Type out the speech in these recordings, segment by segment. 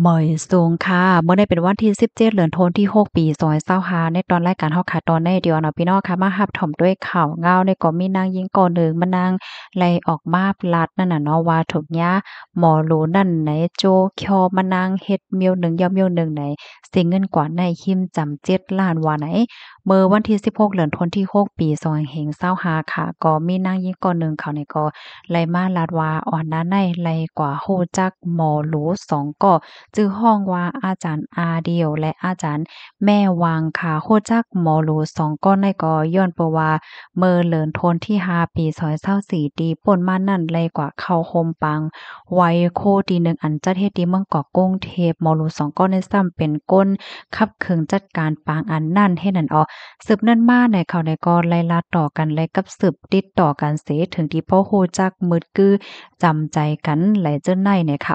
หมอยสูงค่ะเมื่อได้เป็นวันที่17เดือนธันวาคมที่6ปี2025ในตอนรายการเฮาค่ะตอนในเดียวเนาะพี่น้องค่ะมารับถ่อมด้วยข่าวเงาในก็มีนางหญิงก่อหนึ่งมานั่งไล่ออกมาลัดนั่นน่ะเนาะว่าถูกย้าหมอหลูนั่นไหนโจคอมานั่งเฮ็ดเมียวหนึ่งยาวเมียวหนึ่งไหนเสียเงินกว่าในคิมจำ7ล้านว่าไหนเมื่อวันที่16เดือนธันวาคมที่6ปี2525ค่ะก็มีนางหญิงก่อหนึ่งเขานี่ก็ไล่มาลัดว่าอ่อนนั้นในไล่กว่าฮู้จักหมอหลู2ก็ ชื่อห้องว่าอาจารย์อาเดียวและอาจารย์แม่วางค่ะโคจักหมอหลู2ก้อนในก็ย้อนเปว่าเมื่อเหลินทนที่5ปี2024ตีป่นมานั่นเลยกว่าเข้าโฮมปังไว้โคตีหนึ่งอันจัดเฮ็ดที่เมืองเกาะกรุงเทพหมอหลู2ก้อนในซ้ำเป็นก้นขับเครื่องจัดการปางอันนั่นเฮ็ดนั่นออสืบเนิ่นมาในเขาในก็ไล่ลาต่อกันและกับสืบติดต่อกันเสถึงที่พ่อโฮจักมืดกือจำใจกันไหลเจ้าในเนี่ยค่ะ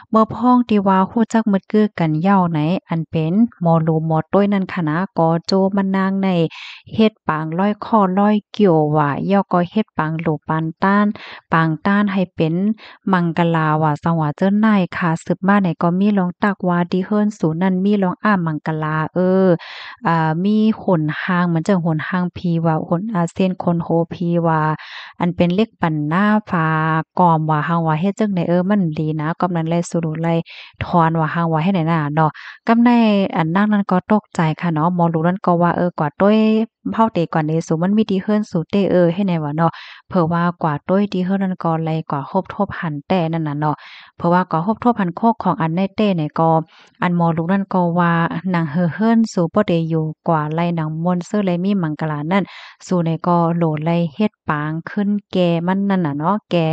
เมื่อพ้องที่ว่าฮู้จักมึดกือกันเหย้าไหนอันเป็นหมอหลูหมอต้วยนั่นค่ะนะก็โจมานางในเฮ็ดปางร้อยข้อร้อยเกี่ยวว่าย่อก็เฮ็ดปางหลูปานต้านปางต้านให้เป็นมังกลาว่าสังว่าเจิ้นนายค่ะสืบมาเนี่ยก็มีลองตักว่าดีเฮิรนสูนั่นมีลองอ้ามังกลามีหนหางเหมือนจังหนหางพีว่าหนอาเซียนคนโฮพีว่าอันเป็นเลขปันหน้าฟ้ากอมว่าหังว่าเฮ็ดจังไดมันดีนะกำนั้นแลสุรุไลถอนว่าหังว่าเฮ็ดไหนน่ะเนาะกำในอันนางนั้นก็ตกใจค่ะเนาะหมอรู้นั้นก็ว่ากว่าต้วยเฮาเตกว่านี้สูมันมีดีเฮิรนสูเตเฮ็ดไหนวะเนาะเผื่อว่ากว่าต้วยดีเฮิรนนั้นก็ไลกว่าฮบทบหันแต่นั่นน่ะเนาะเพราะว่าก็ฮบทบหันโคกของอันในเต้เนี่ยก็อันหมอรู้นั้นก็ว่านางเฮิรนสูบ่ได้อยู่กว่าไลนางมนต์ซื่อเลยมีมังกลานั่น สู่ในก็โหลดไล่เฮ็ดปางขึ้นแก่มันนั่นน่ะเนาะแก่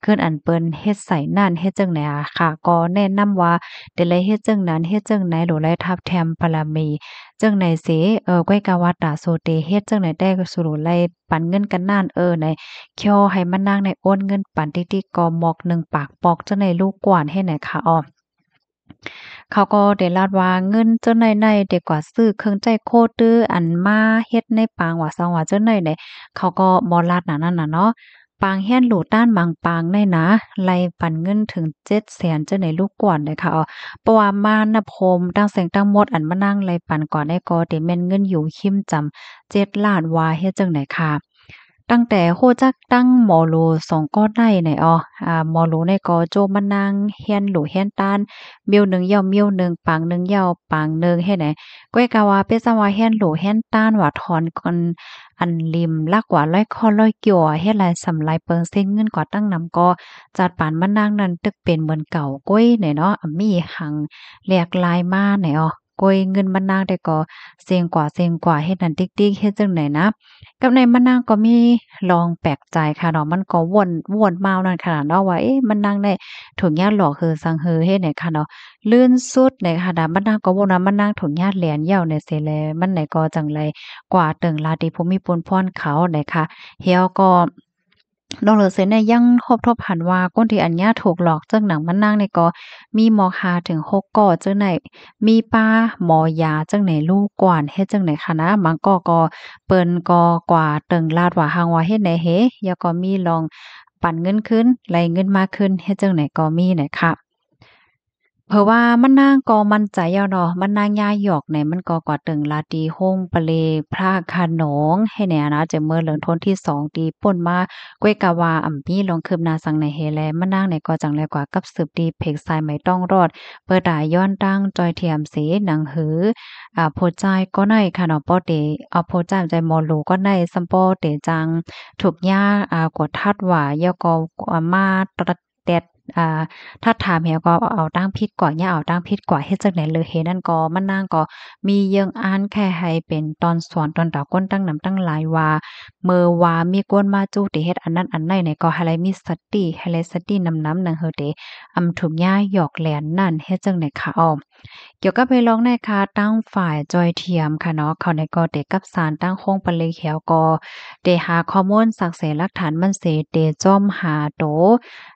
ขึ้นอันเปิ้นเฮ็ดใส่นั่นเฮ็ดจังไหนอะค่ะก็แนะนำว่าได้ไลเฮ็ดจังนั้นเฮ็ดจังไหนโหลดไล่ทับแทมบารมีจังไหนสิก้อยกาว่าตาโซเตเฮ็ดจังไหนได้ก็สู่โหลดไล่ปันเงินกันนั่นในเคี่ยวให้มันนางในโอนเงินปันติๆก็หมอกหนึ่งปากปอกจังไหนลูกกว้านให้ไหนค่ะอ้อ เขาก็ได้ลาดว่าเงินเจ้าไหนๆเด็กกว่าซื้อเครื่องใจโคตื้ออันมาเฮ็ดในปางว่าซังว่าเจ้าไหนเนี่ยเขาก็บ่ลาดหนานั่นน่ะเนาะปางเฮียนหลูต้านบางปางได้นะไล่ปันเงินถึง700,000เจ้าไหนลูกกวนเลยค่ะเพราะว่ามานะพมตั้งแสงตั้งหมดอันมานั่งไล่ปันก่อนได้ก็ได้แม่นเงินอยู่คิมจำ7,000,000ว่าเฮ็ดจังได๋ค่ะตั้งแต่โคจักตั้งหมอโล2ก็ได้ไหนหมอโลในก็โจมานั่งเฮียนหลูเฮียนต้าน มิ้วหนึ่งเหย้ามิ้วหนึ่งปางหนึ่งเหย้าปางหนึ่งเฮ็ดไหนก้อยกะว่าเปซะว่าแฮ่นโหลแฮ่นต้านว่าถอนก่อนอันริมลักว่าร้อยคอร้อยเกี่ยวเฮ็ดหลายสำหลายเปิงเซ็งเงินกว่าตั้งนำก็จัดปานมานางนั้นตึกเป็นเหมือนเก่าก้อยไหนเนาะมีหังแหลกลายมาไหนก้อยเงินมานางได้ก็เซ็งกว่าเฮ็ดนั่นติ๊กๆเฮ็ดจังไหนนะกับในมานางก็มีลองแปลกใจค่ะเนาะมันก็วนมานั่นขนาดเนาะว่ามันนางได้ถูกญาติหลอกคือสังเฮอเฮ็ดไหนค่ะเนาะ ลื่นสุดในขณะมันนางก็บ่นะมันนางถุงญาติแหลนเหย้าในเสแลมันไหนก็จังไรกว่าเติงลาติภูมิพลพรเขาไหนคะเฮียก็นอกเหนือเสียเนี่ยยังทบหันว่าคนที่อันเนี้ยถูกหลอกจากหนังมันนางเนี่ยก็มีหมอก5ถึง6ก่อจังไหนมีป้าหมอยาจังไหนลูกกว่านเฮ็ดจังไหนคะนะบางก็เปิ้นก็กว่าเติงลาดว่าหังว่าเฮ็ดไหนเฮแล้วก็มีลองปั่นเงินขึ้นไหลเงินมากขึ้นเฮ็ดจังไหนก็มีน่ะค่ะ เพราะว่ามันนางก็มั่นใจแล้วเนาะมันนางย่าหยอกเนี่ยมันก็กว่าตึงลาตีโฮงปะเลพระขนงให้แน่นะจะเมื่อเหลือนทนที่2ตีป่นมาก้วยกะว่ามีลองคืบหน้าสังในเฮแลมันนางเนี่ยก็จังแลกว่ากับสืบดีเพกสายไม่ต้องรอดเปิดตายย้อนตั้งจอยเทียมเสหนังหือโพใจายก็ได้ค่ะเนาะป้อเตโพใจายใจหมอหลูก็ได้ซัมป้อเตจังถูกย่ากดทัดว่าย่อก็มาตรัดแตดอ่า ถ้าถามเฮียก็เอาตั้งพิษกว่าเนี่ยเอาตั้งพิษกว่าเฮ็ดจังได๋เลยเฮ็ดนั่นก็มันนางก็มีเยิงอ่านแค่ให้เป็นตอนสอนตอนดาก้นตั้งนำตั้งหลายว่าเมื่อว่ามีก้นมาจู้ติเฮ็ดอันนั้นอันใดเนี่ยก็ให้ไลมีสติให้ไลสตินำนังเฮอเตถูกย้ายหยอกแหลนนั่นเฮ็ดจังได๋ค่ะอ้อเกี่ยวกับไปลองในค่ะตั้งฝ่ายจอยเทียมค่ะเนาะเขาในก็ได้กับสารตั้งโคงปะเลยแขวก็ได้หาข้อมูลสักเสหลักฐานมันเสได้จ้อมหาโต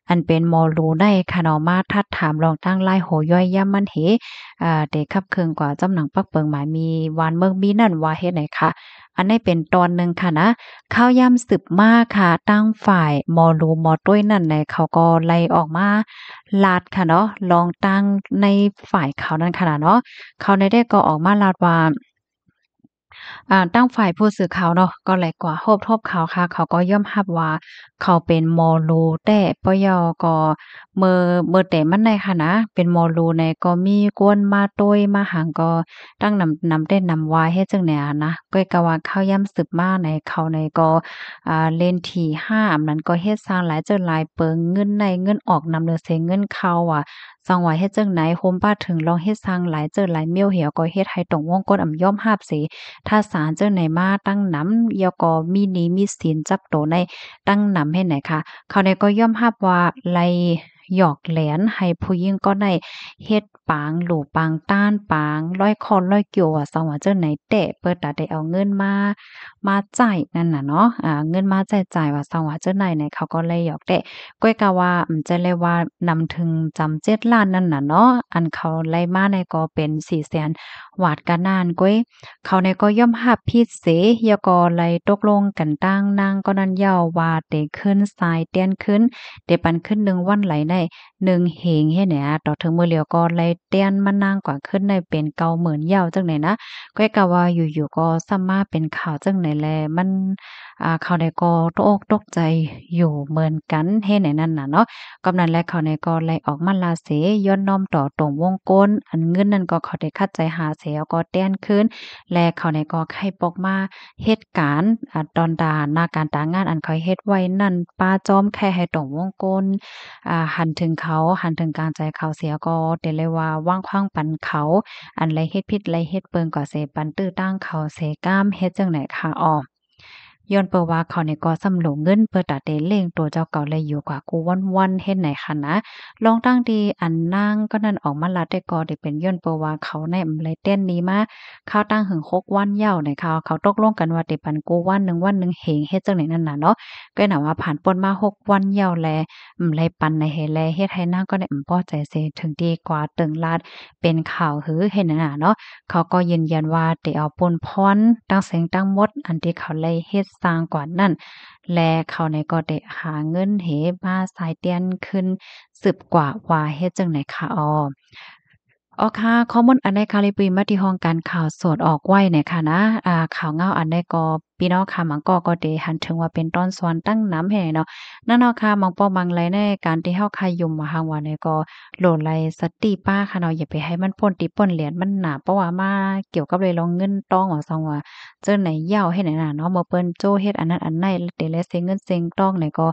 อันเป็นหมอรู้ได้ค่ะเนาะมาทัดถามลองตั้งไล่โหย่อยย่ำมันเหเด็กขับเครื่องกว่าจำหนังปักเปิงหมายมีวานเมืองมีนั่นว่าเฮ็ดไหนคะ อันนี้เป็นตอนหนึ่งค่ะนะข้าวย่ำสืบมาค่ะตั้งฝ่ายมอรูมอต้วยนั่นแหละเขาก็ไล่ออกมาลาดค่ะเนาะลองตั้งในฝ่ายเขานั่นค่ะเนาะเขาได้ก็ออกมาลาดว่า ตั้งฝ่ายผู้สื่อข่าวเนาะก็แหลกกว่าโฮบทบข่าวค่ะเขาก็ยอมรับว่าเขาเป็นหมอรู้แต่ปยก็เมื่อแต่มันในค่ะนะเป็นหมอรู้ในก็มีกวนมาโต้ยมาหังก็ตั้งนำได้นำวายเฮ็ดจังแหน่อะนะก้อยก็ว่าข้าวย่ำสืบมาในเขาในก็เล่นที่5อำนั้นก็เฮ็ดสร้างหลายเจอหลายเปิงเงินในเงินออกนำเด้อเสียเงินเข้าอะสังว่าเฮ็ดจั่งไหนโฮมป้าถึงลองเฮ็ดสร้างหลายเจอหลายเมี่ยวเหี่ยวก็เฮ็ดให้ตรงวงกตอำยอมรับสิ ถ้าศาลเจ้าไหนมาตั้งนำยก็มีหนี้มีสินจับโตในตั้งนำให้ไหนคะเขาเนี่ยก็ย่อมรับว่าไล่หยอกแหลนให้ผู้หญิงก็ได้เฮ็ดปางหลู่ปางต้านปางร้อยคอนร้อยเกี่ยวว่าสังว่าเจ้าไหนแตะเปิดตาได้เอาเงินมาจ่ายนั่นน่ะเนาะเงินมาจ่ายว่าสังว่าเจ้าไหนเนี่ยเขาก็เลยหยอกแตะก้อยกะว่าจะเลยว่านำถึงจำ7ล้านนั่นน่ะเนาะอันเขาไล่มาเนี่ยก็เป็น400,000วาดกะนานก้อย เขาเนี่ยก็ย่อมรับผิดเสยก็เลยตกลงกันตั้งนางก็นั้นยาวว่าเตขึ้นสายเตียนขึ้นเตปันขึ้น1วันไหลได้1เหงเฮ็ดเนี่ยต่อถึงมื้อเหลียวก็เลยเตียนมานางกว่าขึ้นได้เป็น90,000ยาวจังไหนนะก้อยก็ว่าอยู่ๆก็ซ้ำมาเป็นข่าวจังไหนแลมันเขาได้ก็ตกอกตกใจอยู่เหมือนกันเฮ็ดไหนนั่นน่ะเนาะกำนั้นแลเขาเนี่ยก็เลยออกมาลาเสย้อนน้อมต่อตรงวงกลอันเงินนั้นก็เขาได้คัดใจหาเสียก็เตียนขึ้น และเขาเนี่ยก็ไข้ปอกมาเหตุการณ์ตอนดาหน้าการตางานอันเขาเฮ็ดไว้นั่นป้าจ้อมแค่ให้ตรงวงกลหันถึงเขาหันถึงการใจเขาเสียก็ได้เลยว่าว่างขว้างปันเขาอันไรเฮ็ดผิดไรเฮ็ดเปิงก็เสปันตื้อตั้งเขาเสก้ามเฮ็ดจังไหนค่ะอ้อย้อนเปิ่ว่าเขาเนี่ยก็สำโรงเงินเปิดตาเตเล่งตัวเจ้าเก่าเลยอยู่กว่ากูวันๆเฮ็ดไหนคะนะลองตั้งดีอันนางก็นั่นออกมาลัดได้ก็ได้เป็นย้อนเปิ่ว่าเขาในเลยเต้นนี้มาข้าวตั้งหึง6วันยาวในเขาตกลงกันว่าติปันกูวันหนึ่งเหงเฮ็ดจังไหนนั่นน่ะเนาะก็น่ะว่าผ่านพ้นมา6วันยาวแลเลยปันในเฮแลเฮ็ดให้นางก็ได้พอใจเสถึงดีกว่าตึงลาดเป็นข่าวหือเฮ็ดนั่นน่ะเนาะ เขาก็ยืนยันว่าได้เอาปุ้นพรตั้งเสียงตั้งหมดอันที่เขาเลยเฮ็ดสร้างกว่านั้นและเขาเนี่ยก็ได้หาเงินเหมาสายเตียนขึ้นสืบกว่าเฮ็ดจั่งใดคะอ้อ อ๋อค่ะข้อมูลอันใดค่ะเลยปุยมาที่ห้องการข่าวสดออกไว้เนี่ยค่ะนะข่าวเงาอันใดก็พี่น้องค่ะมันก็ได้หันถึงว่าเป็นตอนสอนตั้งน้ำให้เนาะนั่นเนาะค่ะบางป้อบางไรในการที่เฮาคายุ่มมาหางว่าเนี่ยก็โหลดไหลสติป้าค่ะเนาะอย่าไปให้มันป่นติป่นเหรียญมันหนาเพราะว่ามาเกี่ยวกับเลยลองเงินต้องว่าซังว่าเจอไหนยาวเฮ็ดไหนน่ะเนาะเปิ้นโจ้เฮ็ดอันนั้นอันไหนเตแลเซ็งเงินเซ็งต้องเนี่ยก็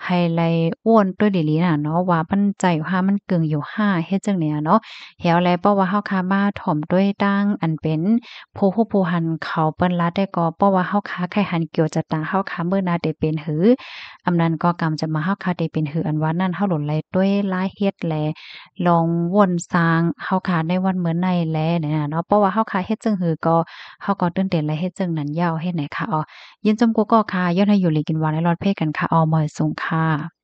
ให้ไลอ้วนด้วยดีหลีน่ะเนาะว่ามันใจอยู่ห่ามันกึ่งอยู่ห่าเฮ็ดจังเนี่ยเนาะ แถวแลเพราะว่าเฮาคามาถ่อมด้วยตั้งอันเป็นผู้ฮู้ผู้หันเขาเปิ้นลาได้ก็เพราะว่าเฮาค้าไข่หันเกี่ยวจะตาเฮาค้ามื้อนาได้เป็นหืออำนั้นก็กำจะมาเฮาค้าได้เป็นหืออันว่านั้นเฮาหล่นไหลด้วยลายเฮ็ดแลลองวนสร้างเฮาค้าในวันเหมือนในแลเนี่ยนะเนาะเพราะว่าเฮาค้าเฮ็ดจังหือก็เฮาก็ตื่นเต้นและเฮ็ดจังนั้นยาวเฮ็ดไหนค่ะอ๋อยินจมกูก็ค่ะย้อนให้อยู่หลีกินหวานในรอดเพศกันค่ะอ๋อมอยสูงค่ะ